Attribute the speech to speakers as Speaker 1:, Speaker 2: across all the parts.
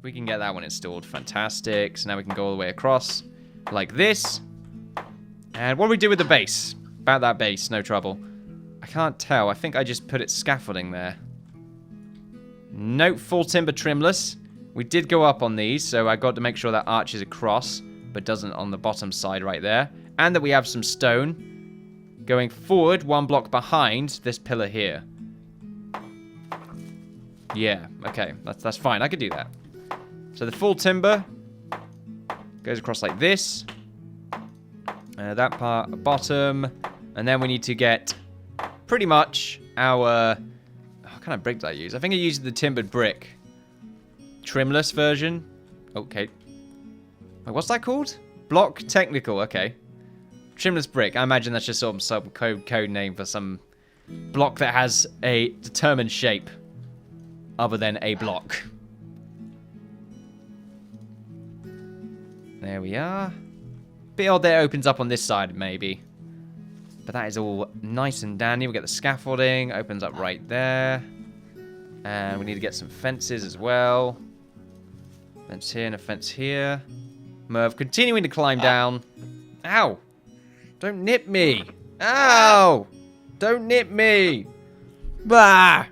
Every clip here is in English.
Speaker 1: We can get that one installed. Fantastic. So now we can go all the way across like this. And what do we do with the base? About that base, no trouble. I can't tell. I think I just put it scaffolding there. Nope, full timber trimless. We did go up on these, so I got to make sure that arches across, but doesn't on the bottom side right there. And that we have some stone going forward, one block behind this pillar here. Yeah, okay, that's fine. I could do that. So the full timber goes across like this. That part, bottom. And then we need to get pretty much our... What kind of brick did I use? I think I used the timbered brick. Trimless version. Okay. Wait, what's that called? Block technical, okay. Trimless brick. I imagine that's just some code name for some block that has a determined shape other than a block. There we are. Bit odd that it opens up on this side, maybe. But that is all nice and dandy. We get the scaffolding. Opens up right there. And we need to get some fences as well. Fence here and a fence here. Merv continuing to climb down. Ow! Don't nip me! Ow! Don't nip me! Bah!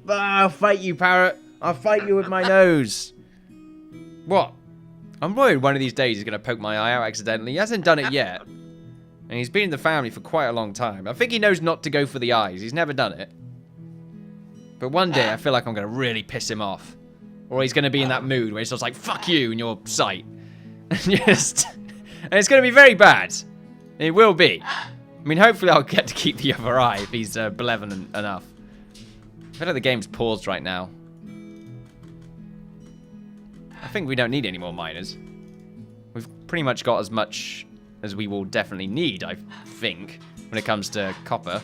Speaker 1: Bah! I'll fight you, parrot! I'll fight you with my nose! What? I'm worried one of these days he's going to poke my eye out accidentally. He hasn't done it yet. And he's been in the family for quite a long time. I think he knows not to go for the eyes. He's never done it. But one day I feel like I'm going to really piss him off. Or he's going to be in that mood where he's just like, fuck you in your sight. And it's going to be very bad. It will be. I mean, hopefully I'll get to keep the other eye if he's benevolent enough. I feel like the game's paused right now. I think we don't need any more miners. We've pretty much got as much as we will definitely need, I think, when it comes to copper.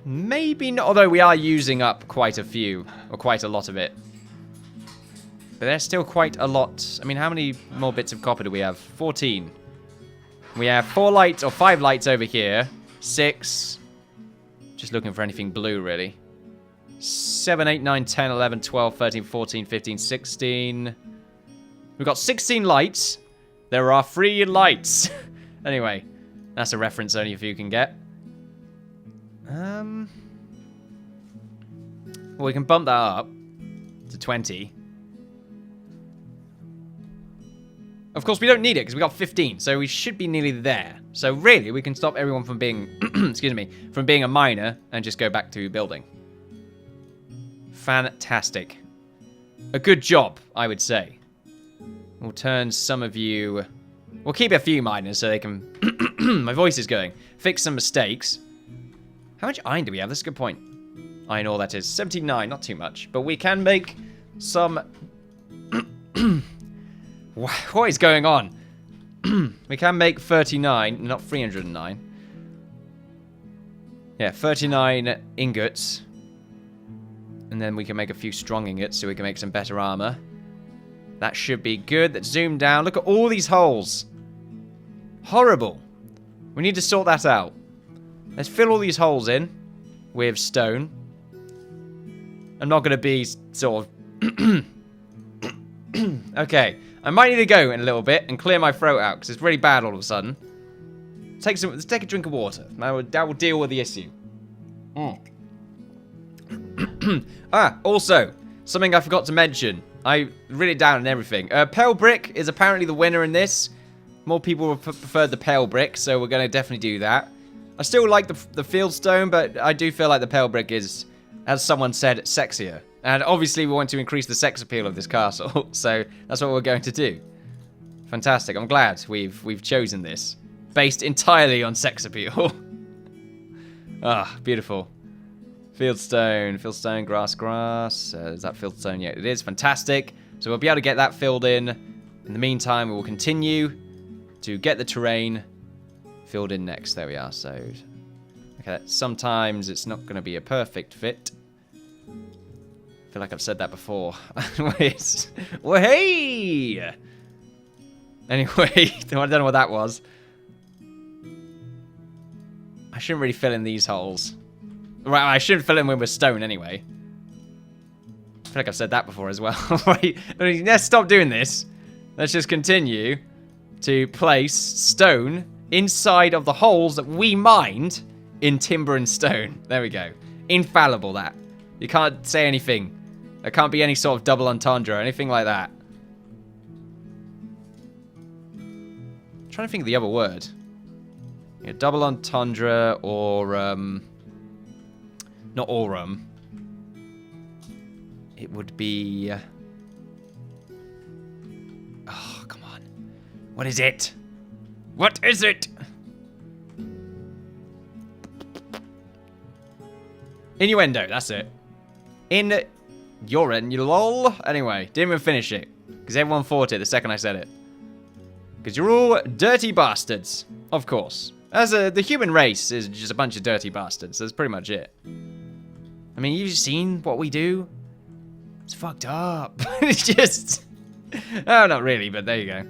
Speaker 1: Maybe not, although we are using up quite a few, or quite a lot of it. But there's still quite a lot. I mean, how many more bits of copper do we have? 14. We have 4 lights, or 5 lights over here. 6. Just looking for anything blue, really. 7, 8, 9, 10, 11, 12, 13, 14, 15, 16. We've got 16 lights. There are 3 lights. Anyway, that's a reference only a few can get. Well, we can bump that up to 20. Of course, we don't need it because we got 15, so we should be nearly there. So really, we can stop everyone from being, excuse me, from being a miner and just go back to building. Fantastic. A good job, I would say. We'll turn some of you... We'll keep a few miners so they can... My voice is going. Fix some mistakes. How much iron do we have? That's a good point. Iron ore, that is. 79, not too much. But we can make some... What is going on? We can make 39, not 309. Yeah, 39 ingots. And then we can make a few strong ingots so we can make some better armor. That should be good. Let's zoom down. Look at all these holes. Horrible. We need to sort that out. Let's fill all these holes in with stone. I'm not going to be sort of... Okay. I might need to go in a little bit and clear my throat out because it's really bad all of a sudden. Let's take a drink of water. That will deal with the issue. Also, something I forgot to mention. I wrote it down and everything. Pale brick is apparently the winner in this. More people preferred the pale brick, so we're going to definitely do that. I still like the field stone, but I do feel like the pale brick is, as someone said, sexier. And obviously we want to increase the sex appeal of this castle, so that's what we're going to do. Fantastic. I'm glad we've chosen this. Based entirely on sex appeal. Ah, beautiful. Fieldstone, grass. Is that fieldstone? Yeah, it is. Fantastic. So we'll be able to get that filled in. In the meantime, we will continue to get the terrain filled in next. There we are. So, okay, sometimes it's not going to be a perfect fit. I feel like I've said that before. Wait. Well, hey! Anyway, I don't know what that was. I shouldn't really fill in these holes. Right, I shouldn't fill in with stone anyway. feel like I've said that before as well. Right, let's stop doing this. Let's just continue to place stone inside of the holes that we mined in timber and stone. There we go. Infallible, that. You can't say anything. There can't be any sort of double entendre or anything like that. I'm trying to think of the other word. Yeah, double entendre or, not aurum. It would be... Oh, come on. What is it? What is it? Innuendo, that's it. In your end, you lol. Anyway, didn't even finish it. Because everyone thought it the second I said it. Because you're all dirty bastards. Of course. The human race is just a bunch of dirty bastards. That's pretty much it. I mean, you've seen what we do? It's fucked up. It's just... Oh, not really, but there you go.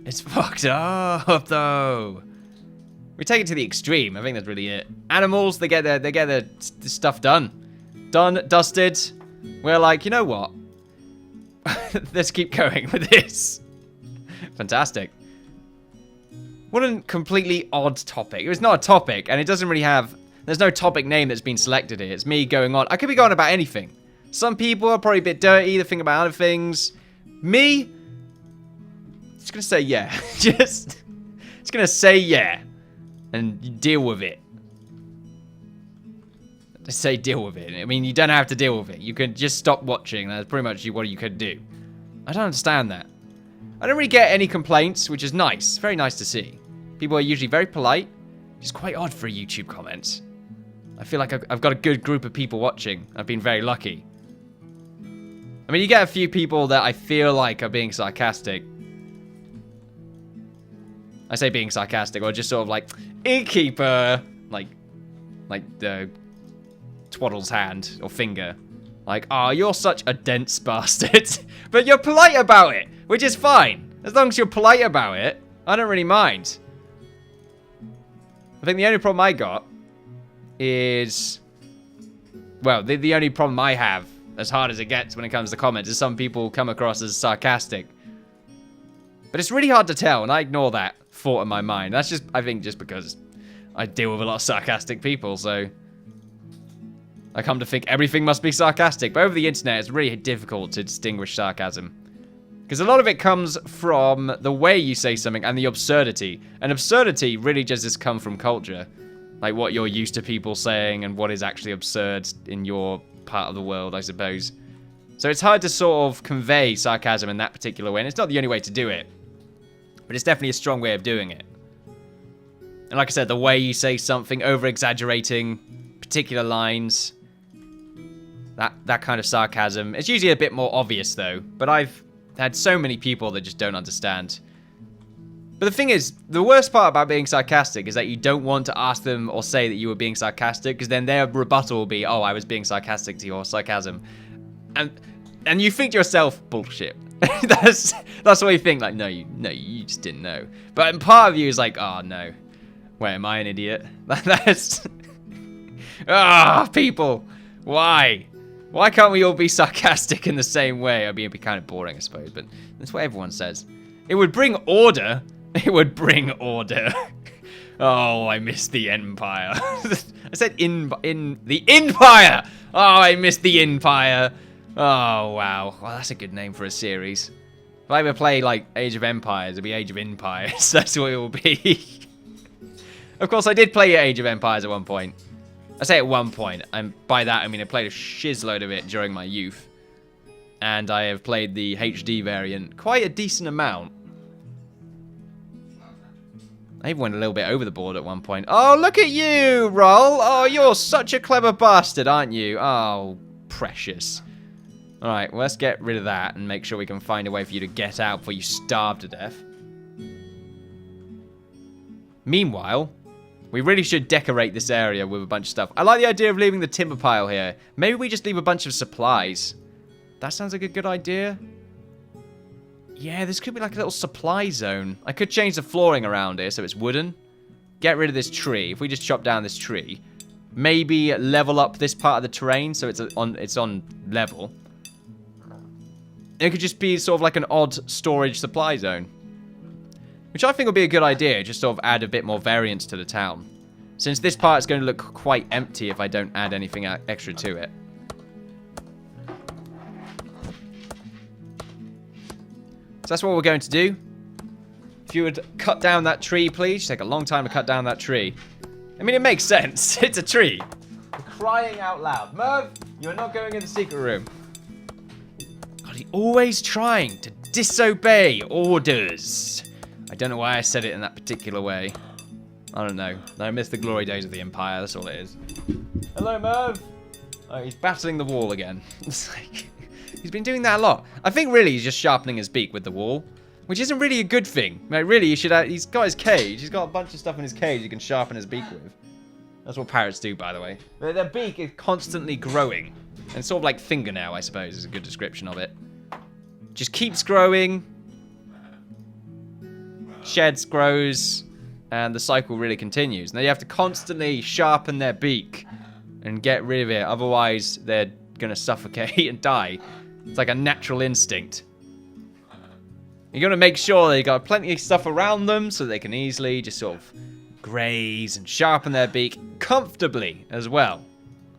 Speaker 1: It's fucked up, though. We take it to the extreme. I think that's really it. Animals, they get their stuff done. Done, dusted. We're like, you know what? Let's keep going with this. Fantastic. What a completely odd topic. It was not a topic, and it doesn't really have... There's no topic name that's been selected here. It's me going on. I could be going about anything. Some people are probably a bit dirty. They think about other things. Me? Just gonna say yeah. Just gonna say yeah. And deal with it. I say deal with it. I mean, you don't have to deal with it. You can just stop watching. That's pretty much what you could do. I don't understand that. I don't really get any complaints, which is nice. Very nice to see. People are usually very polite. It's quite odd for a YouTube comment. I feel like I've got a good group of people watching. I've been very lucky. I mean, you get a few people that I feel like are being sarcastic. I say being sarcastic, or just sort of like, Innkeeper! Like the Twaddle's hand, or finger. Like, oh, you're such a dense bastard. But you're polite about it, which is fine. As long as you're polite about it, I don't really mind. I think the only problem I got is... Well, the only problem I have, as hard as it gets when it comes to comments, is some people come across as sarcastic. But it's really hard to tell, and I ignore that thought in my mind. That's just, I think, just because I deal with a lot of sarcastic people, so... I come to think everything must be sarcastic, but over the internet it's really difficult to distinguish sarcasm. Because a lot of it comes from the way you say something and the absurdity. And absurdity really just come from culture. Like what you're used to people saying and what is actually absurd in your part of the world, I suppose. So it's hard to sort of convey sarcasm in that particular way, and it's not the only way to do it. But it's definitely a strong way of doing it. And like I said, the way you say something, over-exaggerating particular lines, that kind of sarcasm. It's usually a bit more obvious, though. But I've had so many people that just don't understand. But the thing is, the worst part about being sarcastic is that you don't want to ask them or say that you were being sarcastic, because then their rebuttal will be, oh, I was being sarcastic to your sarcasm. And you think to yourself, bullshit. that's what you think, like, no, you just didn't know. But part of you is like, oh, no. Wait, am I an idiot? That's... people. Why? Why can't we all be sarcastic in the same way? I mean, it'd be kind of boring, I suppose, but that's what everyone says. It would bring order. It would bring order. Oh, I missed the Empire. I said in the Empire. Oh, I missed the Empire. Oh, wow. Well, that's a good name for a series. If I ever play, like, Age of Empires, it'd be Age of Empires. That's what it will be. Of course, I did play Age of Empires at one point. I say at one point, and by that I mean I played a shizload of it during my youth. And I have played the HD variant quite a decent amount. I even went a little bit over the board at one point. Oh, look at you, Roll! Oh, you're such a clever bastard, aren't you? Oh, precious. Alright, well, let's get rid of that and make sure we can find a way for you to get out before you starve to death. Meanwhile... we really should decorate this area with a bunch of stuff. I like the idea of leaving the timber pile here. Maybe we just leave a bunch of supplies. That sounds like a good idea. Yeah, this could be like a little supply zone. I could change the flooring around here so it's wooden. Get rid of this tree. If we just chop down this tree. Maybe level up this part of the terrain so it's on level. It could just be sort of like an odd storage supply zone. Which I think would be a good idea, just sort of add a bit more variance to the town. Since this part is going to look quite empty if I don't add anything extra to it. So that's what we're going to do. If you would cut down that tree, please. Take a long time to cut down that tree. I mean, it makes sense. It's a tree. You're crying out loud. Merv, you're not going in the secret room. God, he's always trying to disobey orders. I don't know why I said it in that particular way. I don't know. I miss the glory days of the Empire. That's all it is. Hello, Merv. Oh, he's battling the wall again. It's like, he's been doing that a lot. I think really he's just sharpening his beak with the wall, which isn't really a good thing. Like, really, you should have, he's got his cage. He's got a bunch of stuff in his cage he can sharpen his beak with. That's what parrots do, by the way. Their beak is constantly growing. And sort of like fingernail, I suppose, is a good description of it. Just keeps growing. Sheds, grows. And the cycle really continues. Now you have to constantly sharpen their beak and get rid of it. Otherwise, they're going to suffocate and die. It's like a natural instinct. You're going to make sure they got plenty of stuff around them so they can easily just sort of graze and sharpen their beak comfortably as well.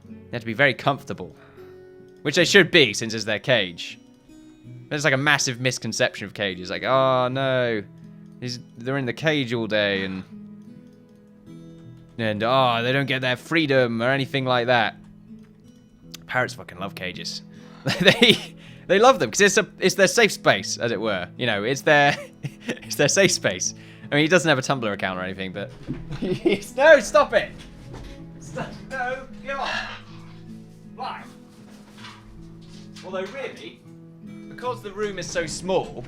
Speaker 1: They have to be very comfortable. Which they should be since it's their cage. There's like a massive misconception of cages. Like, oh no. They're in the cage all day and oh, they don't get their freedom or anything like that. Parrots fucking love cages. They love them because it's their safe space, as it were. You know, it's their it's their safe space. I mean, he doesn't have a Tumblr account or anything, but no, stop it! Stop. No, get off! Fly. Although really, because the room is so small.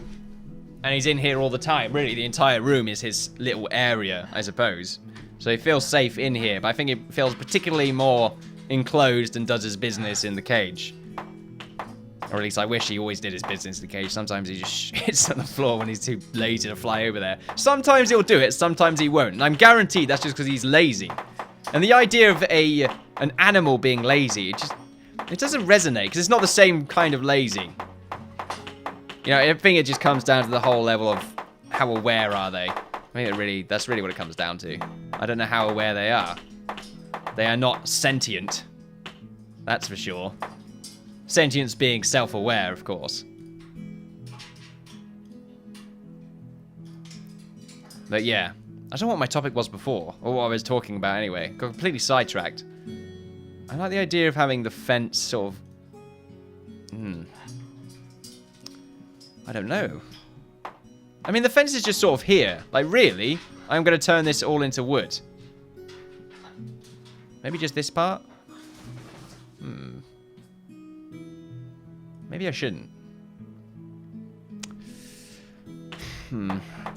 Speaker 1: And he's in here all the time. Really, the entire room is his little area, I suppose. So he feels safe in here. But I think he feels particularly more enclosed and does his business in the cage. Or at least I wish he always did his business in the cage. Sometimes he just shits on the floor when he's too lazy to fly over there. Sometimes he'll do it, sometimes he won't. And I'm guaranteed that's just because he's lazy. And the idea of an animal being lazy, it doesn't resonate. Because it's not the same kind of lazy. You know, I think it just comes down to the whole level of how aware are they. I think that's really what it comes down to. I don't know how aware they are. They are not sentient. That's for sure. Sentience being self-aware, of course. But yeah, I don't know what my topic was before, or what I was talking about anyway. Got completely sidetracked. I like the idea of having the fence sort of... I don't know. I mean, the fence is just sort of here. Like, really? I'm going to turn this all into wood. Maybe just this part? Maybe I shouldn't.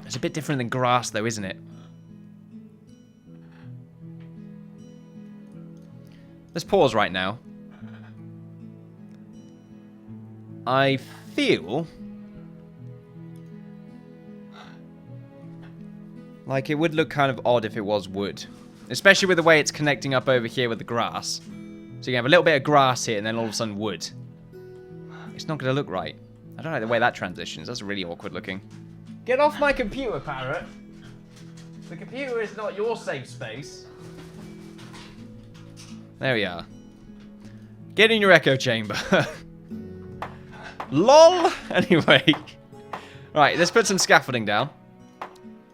Speaker 1: It's a bit different than grass, though, isn't it? Let's pause right now. I feel... like, it would look kind of odd if it was wood. Especially with the way it's connecting up over here with the grass. So you can have a little bit of grass here and then all of a sudden wood. It's not going to look right. I don't like the way that transitions. That's really awkward looking. Get off my computer, parrot. The computer is not your safe space. There we are. Get in your echo chamber. LOL! Anyway. Right, let's put some scaffolding down.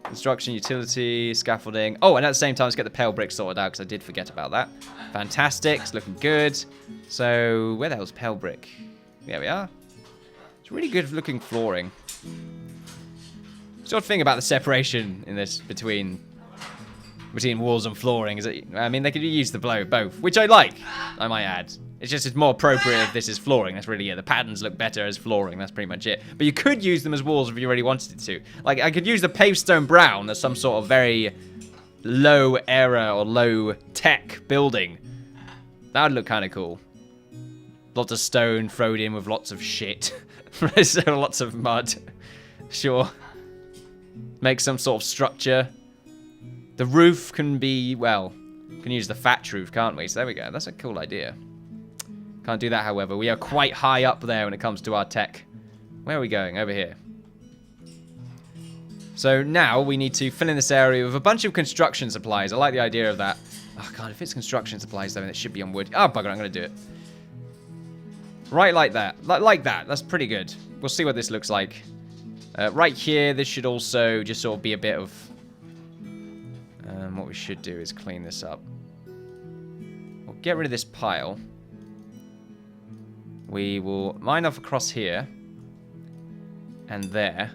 Speaker 1: Construction, utility, scaffolding. Oh, and at the same time, let's get the pale brick sorted out, because I did forget about that. Fantastic. It's looking good. So, where the hell's pale brick? There we are. It's really good looking flooring. Sort of thing about the separation in this between walls and flooring is that, I mean, they could use the both, which I like, I might add. It's just it's more appropriate if this is flooring. That's really it. The patterns look better as flooring. That's pretty much it. But you could use them as walls if you really wanted it to. Like, I could use the paved stone brown as some sort of very low era or low tech building. That would look kind of cool. Lots of stone thrown in with lots of shit. So lots of mud. Sure. Make some sort of structure. The roof can be, well, can use the thatch roof, can't we? So there we go. That's a cool idea. Can't do that, however. We are quite high up there when it comes to our tech. Where are we going? Over here. So now we need to fill in this area with a bunch of construction supplies. I like the idea of that. Oh, God, if it's construction supplies, then it should be on wood. Oh, bugger, I'm going to do it. Right like that. Like that. That's pretty good. We'll see what this looks like. Right here, this should also just sort of be a bit of... what we should do is clean this up. We'll get rid of this pile. We will line off across here. And there.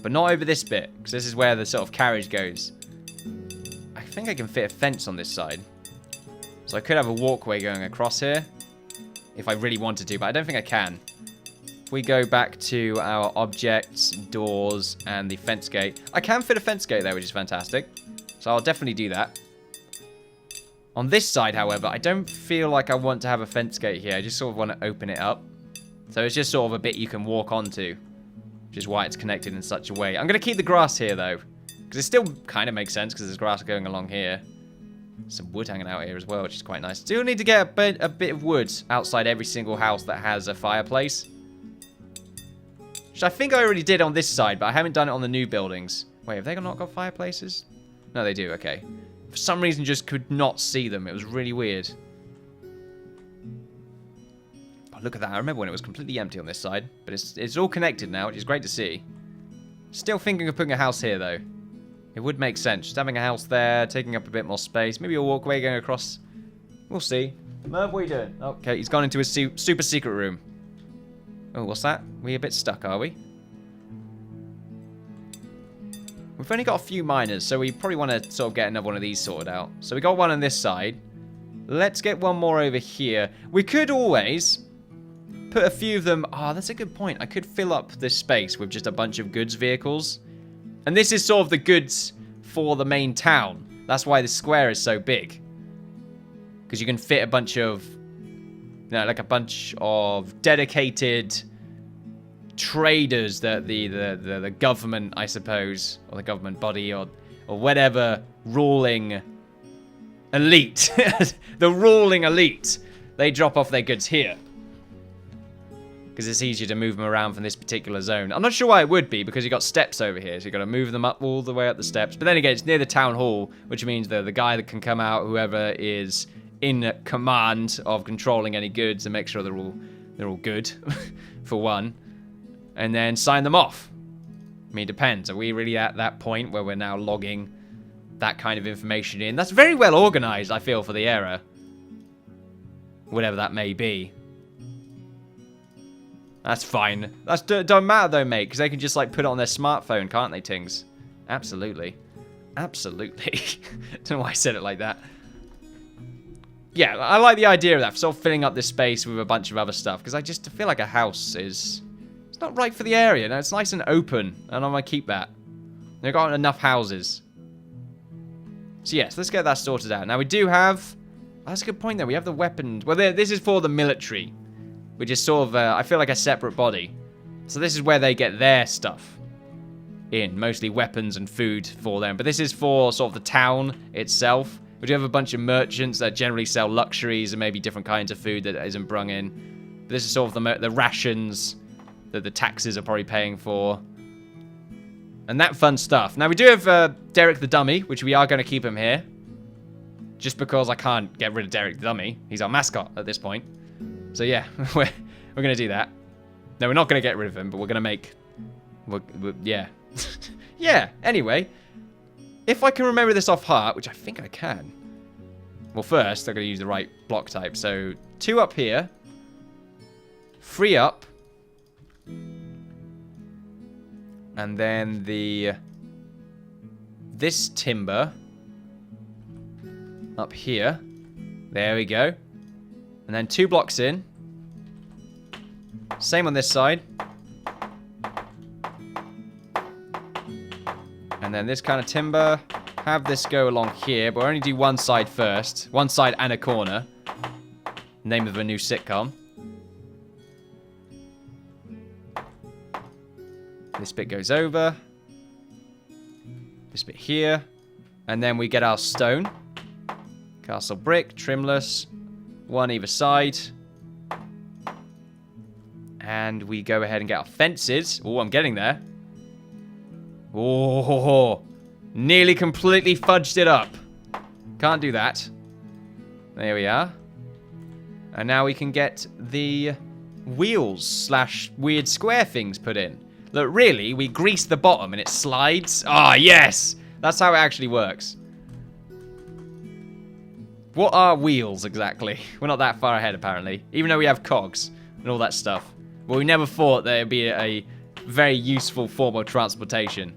Speaker 1: But not over this bit, because this is where the sort of carriage goes. I think I can fit a fence on this side. So I could have a walkway going across here. If I really wanted to, but I don't think I can. If we go back to our objects, doors, and the fence gate. I can fit a fence gate there, which is fantastic. So I'll definitely do that. On this side, however, I don't feel like I want to have a fence gate here. I just sort of want to open it up. So it's just sort of a bit you can walk onto. Which is why it's connected in such a way. I'm going to keep the grass here, though. Because it still kind of makes sense, because there's grass going along here. Some wood hanging out here as well, which is quite nice. Still need to get a bit of wood outside every single house that has a fireplace. Which I think I already did on this side, but I haven't done it on the new buildings. Wait, have they not got fireplaces? No, they do, okay. For some reason, just could not see them. It was really weird. Oh, look at that. I remember when it was completely empty on this side. But it's all connected now, which is great to see. Still thinking of putting a house here, though. It would make sense. Just having a house there, taking up a bit more space. Maybe a walkway going across. We'll see. Merv, what are you doing? Okay, he's gone into his super secret room. Oh, what's that? We a bit stuck, are we? We've only got a few miners, so we probably want to sort of get another one of these sorted out. So we got one on this side. Let's get one more over here. We could always put a few of them... Oh, that's a good point. I could fill up this space with just a bunch of goods vehicles. And this is sort of the goods for the main town. That's why the square is so big. Because you can fit a bunch of... like a bunch of dedicated traders that the government, I suppose, or the government body, or whatever ruling elite, the ruling elite, they drop off their goods here. Because it's easier to move them around from this particular zone. I'm not sure why it would be, because you've got steps over here, so you've got to move them up all the way up the steps. But then again, it's near the town hall, which means the guy that can come out, whoever is in command of controlling any goods and make sure they're all good, for one, and then sign them off. I mean, it depends. Are we really at that point where we're now logging that kind of information in? That's very well organized, I feel, for the era. Whatever that may be. That's fine. That don't matter, though, mate, because they can just, like, put it on their smartphone, can't they, Tings? Absolutely. Absolutely. Don't know why I said it like that. Yeah, I like the idea of that, sort of filling up this space with a bunch of other stuff, because I just feel like a house is... It's not right for the area. No, it's nice and open, and I'm going to keep that. They've got enough houses. So yes, let's get that sorted out. Now we do have... That's a good point, though. We have the weapons. Well, this is for the military, which is sort of, I feel like a separate body. So this is where they get their stuff in, mostly weapons and food for them. But this is for sort of the town itself. We do have a bunch of merchants that generally sell luxuries and maybe different kinds of food that isn't brung in. But this is sort of the rations that the taxes are probably paying for. And that fun stuff. Now, we do have Derek the Dummy, which we are going to keep him here. Just because I can't get rid of Derek the Dummy. He's our mascot at this point. So, yeah, we're going to do that. No, we're not going to get rid of him, but we're going to make... yeah. Yeah, anyway. If I can remember this off heart, which I think I can. Well, first, I'm going to use the right block type. So, 2 up here. 3 up. And then this timber up here. There we go. And then 2 blocks in. Same on this side. And then this kind of timber. Have this go along here, but we'll only do one side first. One side and a corner. Name of a new sitcom. This bit goes over. This bit here. And then we get our stone. Castle brick, trimless. 1 either side. And we go ahead and get our fences. Oh, I'm getting there. Oh, nearly completely fudged it up. Can't do that. There we are. And now we can get the wheels / weird square things put in. Look, really, we grease the bottom and it slides. Ah, yes! That's how it actually works. What are wheels, exactly? We're not that far ahead, apparently. Even though we have cogs and all that stuff. But we never thought that it'd be a very useful form of transportation.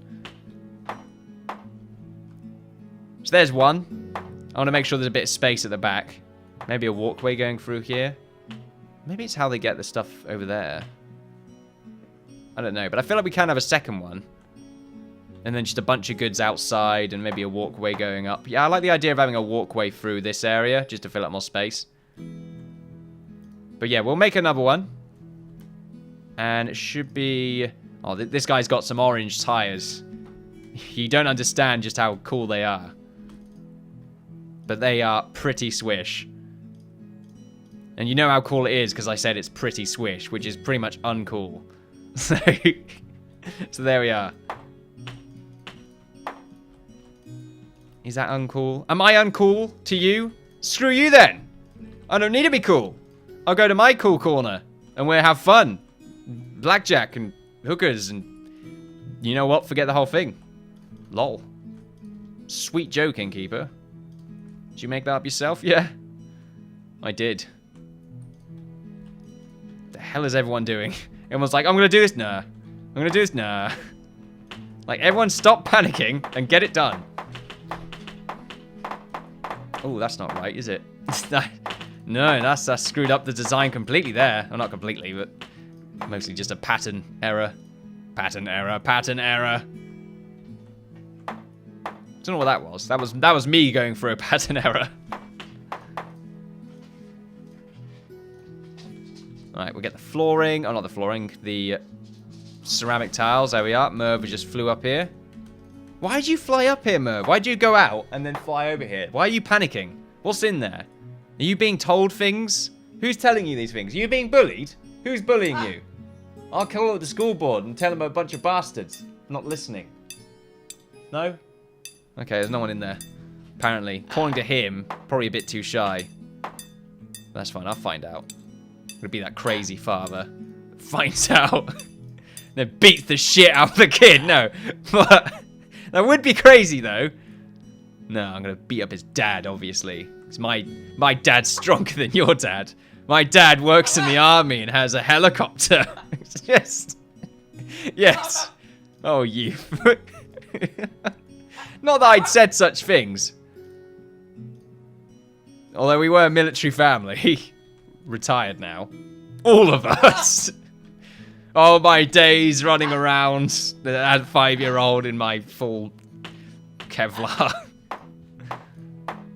Speaker 1: So there's one. I want to make sure there's a bit of space at the back. Maybe a walkway going through here. Maybe it's how they get the stuff over there. I don't know, but I feel like we can have a second one. And then just a bunch of goods outside and maybe a walkway going up. Yeah, I like the idea of having a walkway through this area just to fill up more space. But yeah, we'll make another one. And it should be... Oh, this guy's got some orange tires. You don't understand just how cool they are. But they are pretty swish. And you know how cool it is because I said it's pretty swish, which is pretty much uncool. So there we are. Is that uncool? Am I uncool to you? Screw you then. I don't need to be cool. I'll go to my cool corner and we'll have fun. Blackjack and hookers and... You know what? Forget the whole thing. Lol. Sweet joke, Innkeeper. Did you make that up yourself? Yeah. I did. The hell is everyone doing? Everyone's like, I'm gonna do this. Nah. I'm gonna do this. Nah. Like, everyone stop panicking and get it done. Oh, that's not right, is it? No, that's screwed up the design completely there. Well, not completely, but mostly just a pattern error. Pattern error. Pattern error. Don't know what that was. That was me going through a pattern error. Alright, we'll get the flooring. Oh, not the flooring. The ceramic tiles. There we are. Merv just flew up here. Why'd you fly up here, Merv? Why'd you go out and then fly over here? Why are you panicking? What's in there? Are you being told things? Who's telling you these things? Are you being bullied? Who's bullying you? I'll call up the school board and tell them a bunch of bastards. Not listening. No? Okay, there's no one in there. Apparently. According to him, probably a bit too shy. That's fine, I'll find out. I'm gonna be that crazy father. Finds out. Then beats the shit out of the kid. No. But that would be crazy, though. No, I'm gonna beat up his dad, obviously. Because my dad's stronger than your dad. My dad works in the army and has a helicopter. Yes. Yes. Oh, you. Not that I'd said such things. Although we were a military family. Retired now. All of us. Oh, my days running around as a 5-year-old in my full Kevlar.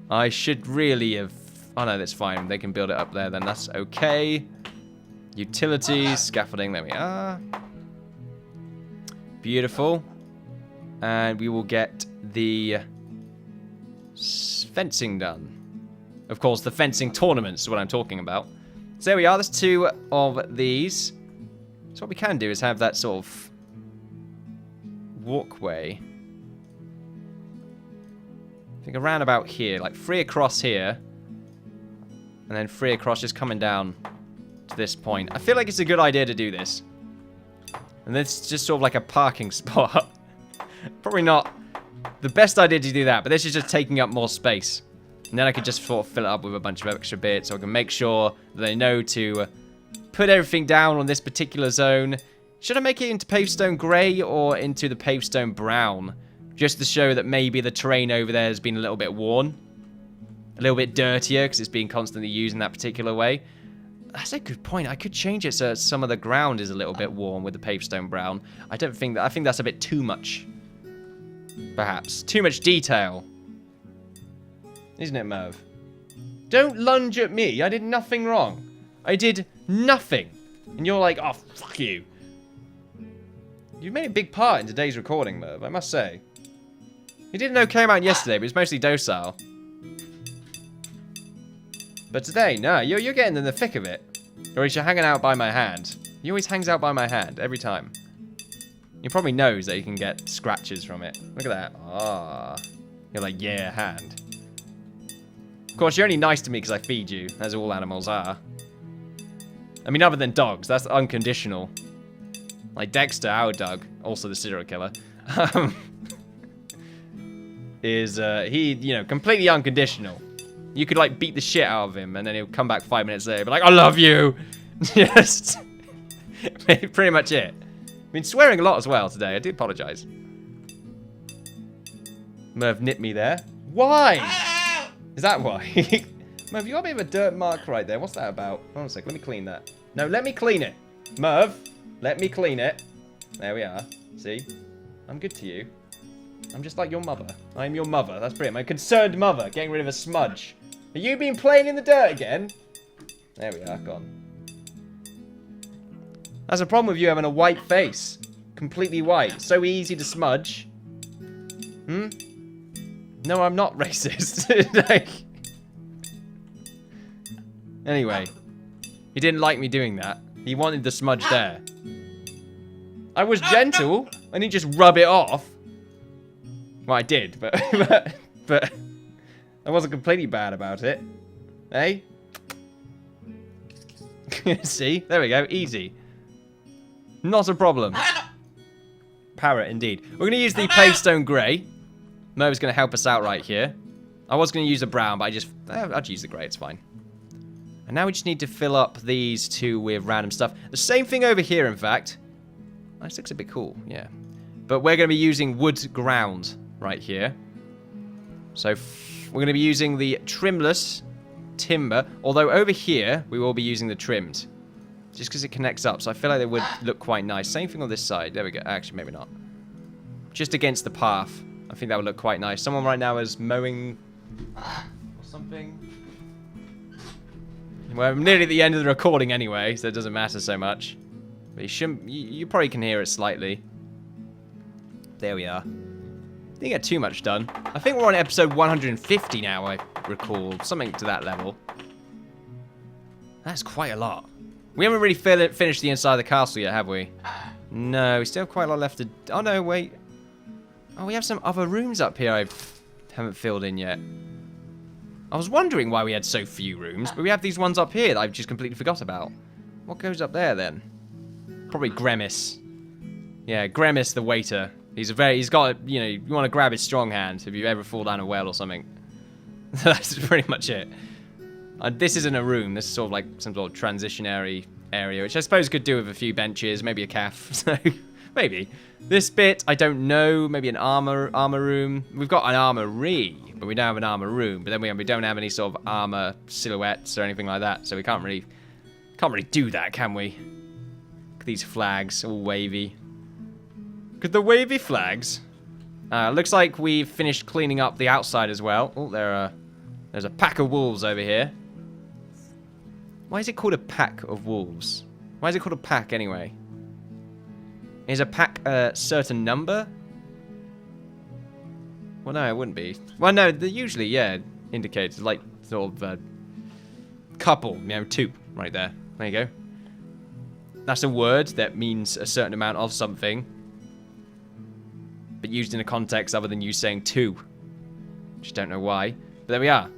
Speaker 1: I should really have... Oh, no, that's fine. They can build it up there, then that's okay. Utilities, scaffolding, there we are. Beautiful. And we will get the fencing done. Of course, the fencing tournaments is what I'm talking about. So there we are. There's 2 of these. So what we can do is have that sort of walkway. I think around about here. Like 3 across here. And then 3 across just coming down to this point. I feel like it's a good idea to do this. And this is just sort of like a parking spot. Probably not the best idea to do that, but this is just taking up more space. And then I could just sort of fill it up with a bunch of extra bits, so I can make sure that they know to put everything down on this particular zone. Should I make it into pavestone grey or into the pavestone brown? Just to show that maybe the terrain over there has been a little bit worn. A little bit dirtier because it's being constantly used in that particular way. That's a good point. I could change it so some of the ground is a little bit worn with the pavestone brown. I think that's a bit too much. Perhaps. Too much detail. Isn't it, Merv? Don't lunge at me. I did nothing wrong. I did nothing. And you're like, oh, fuck you. You made a big part in today's recording, Merv, I must say. You did an okay amount yesterday, but it's mostly docile. But today, no, you're getting in the thick of it. Or is she hanging out by my hand? He always hangs out by my hand, every time. He probably knows that he can get scratches from it. Look at that. Ah. You're like, yeah, hand. Of course, you're only nice to me because I feed you, as all animals are. I mean, other than dogs, that's unconditional. Like Dexter, our dog, also the serial killer, is, he, you know, completely unconditional. You could, like, beat the shit out of him, and then he'll come back 5 minutes later and be like, I love you! Just pretty much it. I've been swearing a lot as well today. I do apologise. Merv nipped me there. Why? Is that why? Merv, you got a bit of a dirt mark right there. What's that about? Hold on a sec. Let me clean that. No, let me clean it. Merv, let me clean it. There we are. See? I'm good to you. I'm just like your mother. I'm your mother. That's brilliant. My concerned mother getting rid of a smudge. Are you been playing in the dirt again? There we are. Gone. That's a problem with you having a white face. Completely white. So easy to smudge. Hmm? No, I'm not racist. Like... Anyway. He didn't like me doing that. He wanted the smudge there. I was gentle. I didn't just rub it off. Well, I did, but... but I wasn't completely bad about it. Hey? See? There we go. Easy. Not a problem. Parrot, indeed. We're going to use the Paystone Grey. Merv's going to help us out right here. I was going to use a brown, but I'd use the grey. It's fine. And now we just need to fill up these two with random stuff. The same thing over here, in fact. This looks a bit cool, yeah. But we're going to be using wood ground right here. So we're going to be using the trimless timber. Although over here, we will be using the trimmed. Just because it connects up, so I feel like they would look quite nice. Same thing on this side. There we go. Actually, maybe not. Just against the path. I think that would look quite nice. Someone right now is mowing or something. Well, I'm nearly at the end of the recording anyway, so it doesn't matter so much. But you shouldn't. You probably can hear it slightly. There we are. Didn't get too much done. I think we're on episode 150 now, I recall. Something to that level. That's quite a lot. We haven't really finished the inside of the castle yet, have we? No, we still have quite a lot left to... Oh, no, wait. Oh, we have some other rooms up here I haven't filled in yet. I was wondering why we had so few rooms, but we have these ones up here that I've just completely forgot about. What goes up there, then? Probably Gremis. Yeah, Gremis the waiter. He's got, you know, you want to grab his strong hand if you ever fall down a well or something. That's pretty much it. This isn't a room. This is sort of like some sort of transitionary area, which I suppose could do with a few benches, maybe a calf. So, maybe. This bit, I don't know. Maybe an armor room. We've got an armory, but we don't have an armor room. But then we don't have any sort of armor silhouettes or anything like that. So we can't really do that, can we? Look at these flags, all wavy. Look at the wavy flags. Looks like we've finished cleaning up the outside as well. Oh, there's a pack of wolves over here. Why is it called a pack of wolves? Why is it called a pack anyway? Is a pack a certain number? Well, no, it wouldn't be. Well, no, they usually, yeah, indicates like sort of a couple, you know, two right there. There you go. That's a word that means a certain amount of something, but used in a context other than you saying two. Just don't know why. But there we are.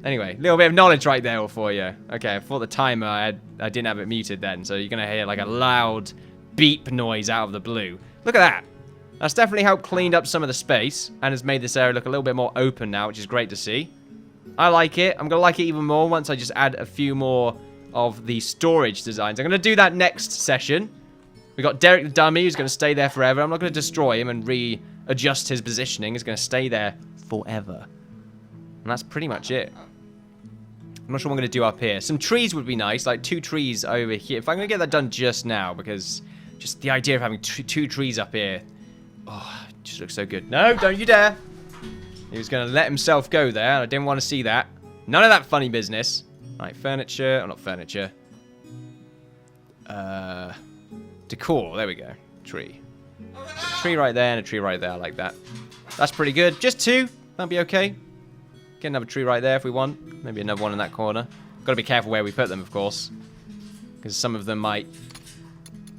Speaker 1: Anyway, a little bit of knowledge right there for you. Okay, for the timer, I didn't have it muted then, so you're going to hear like a loud beep noise out of the blue. Look at that. That's definitely helped clean up some of the space and has made this area look a little bit more open now, which is great to see. I like it. I'm going to like it even more once I just add a few more of the storage designs. I'm going to do that next session. We got Derek the Dummy, who's going to stay there forever. I'm not going to destroy him and readjust his positioning. He's going to stay there forever. And that's pretty much it. I'm not sure what I'm going to do up here. Some trees would be nice, like 2 trees over here. If I'm going to get that done just now, because just the idea of having 2 trees up here, oh, it just looks so good. No, don't you dare. He was going to let himself go there, and I didn't want to see that. None of that funny business. Right, furniture, or not furniture. Decor, there we go. Tree. A tree right there and a tree right there, I like that. That's pretty good. Just 2, that'll be okay. Get another tree right there if we want. Maybe another one in that corner. Got to be careful where we put them, of course. Because some of them might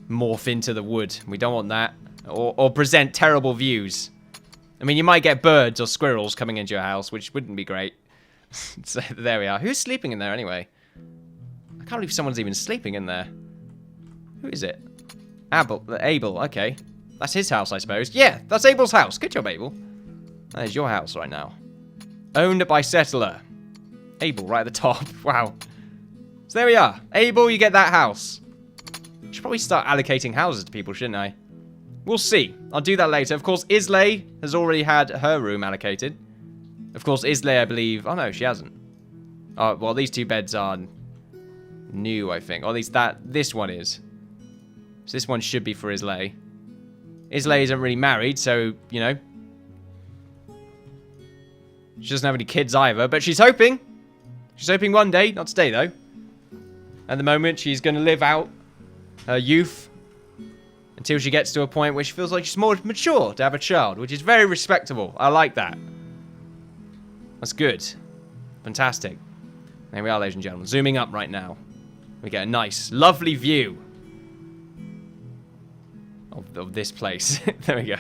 Speaker 1: morph into the wood. We don't want that. Or present terrible views. I mean, you might get birds or squirrels coming into your house, which wouldn't be great. So there we are. Who's sleeping in there anyway? I can't believe someone's even sleeping in there. Who is it? Abel, okay. That's his house, I suppose. Yeah, that's Abel's house. Good job, Abel. That is your house right now. Owned by settler. Abel right at the top. Wow. So there we are. Abel, you get that house. I should probably start allocating houses to people, shouldn't I? We'll see. I'll do that later. Of course, Islay has already had her room allocated. Of course, Islay, I believe... Oh, no, she hasn't. Oh, well, these 2 beds are new, I think. Or at least this one is. So this one should be for Islay. Islay isn't really married, so, you know. She doesn't have any kids either, but she's hoping. She's hoping one day. Not today, though. At the moment, she's going to live out her youth until she gets to a point where she feels like she's more mature to have a child, which is very respectable. I like that. That's good. Fantastic. There we are, ladies and gentlemen. Zooming up right now. We get a nice, lovely view of this place. There we go.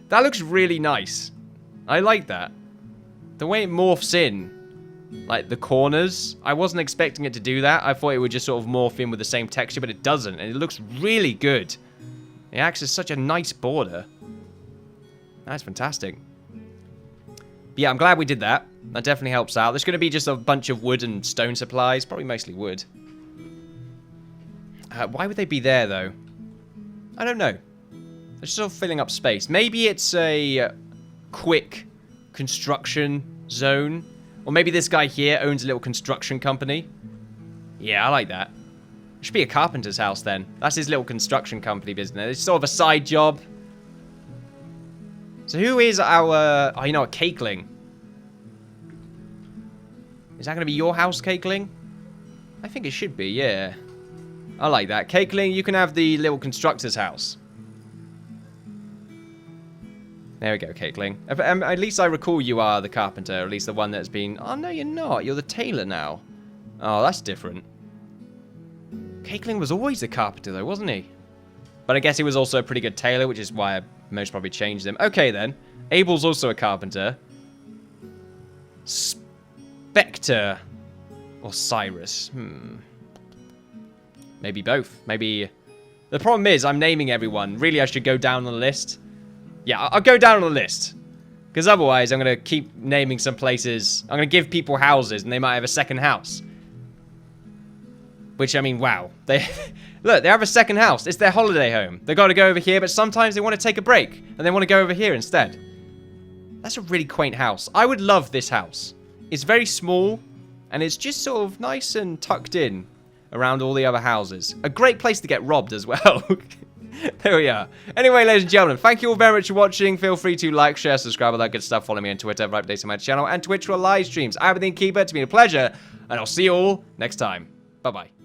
Speaker 1: That looks really nice. I like that. The way it morphs in, like the corners, I wasn't expecting it to do that. I thought it would just sort of morph in with the same texture, but it doesn't. And it looks really good. It acts as such a nice border. That's fantastic. But yeah, I'm glad we did that. That definitely helps out. There's going to be just a bunch of wood and stone supplies. Probably mostly wood. Why would they be there, though? I don't know. They're just sort of filling up space. Maybe it's a quick construction zone. Or maybe this guy here owns a little construction company. Yeah, I like that. It should be a carpenter's house then. That's his little construction company business. It's sort of a side job. So who is our... Oh, you know what? Cakeling. Is that going to be your house, Cakeling? I think it should be, yeah. I like that. Cakeling, you can have the little constructor's house. There we go, Cakeling. At least I recall you are the carpenter, or at least the one that's been... Oh, no, you're not. You're the tailor now. Oh, that's different. Cakeling was always the carpenter, though, wasn't he? But I guess he was also a pretty good tailor, which is why I most probably changed him. Okay, then. Abel's also a carpenter. Spectre. Or Cyrus. Maybe both. Maybe... The problem is, I'm naming everyone. Really, I should go down on the list. Yeah, I'll go down on the list. Because otherwise, I'm going to keep naming some places. I'm going to give people houses, and they might have a second house. Which, I mean, wow. Look, they have a second house. It's their holiday home. They've got to go over here, but sometimes they want to take a break. And they want to go over here instead. That's a really quaint house. I would love this house. It's very small, and it's just sort of nice and tucked in around all the other houses. A great place to get robbed as well. There we are. Anyway, ladies and gentlemen, thank you all very much for watching. Feel free to like, share, subscribe, all that good stuff. Follow me on Twitter for updates on my channel and Twitch for live streams. I've been the Innkeeper. It's been a pleasure, and I'll see you all next time. Bye-bye.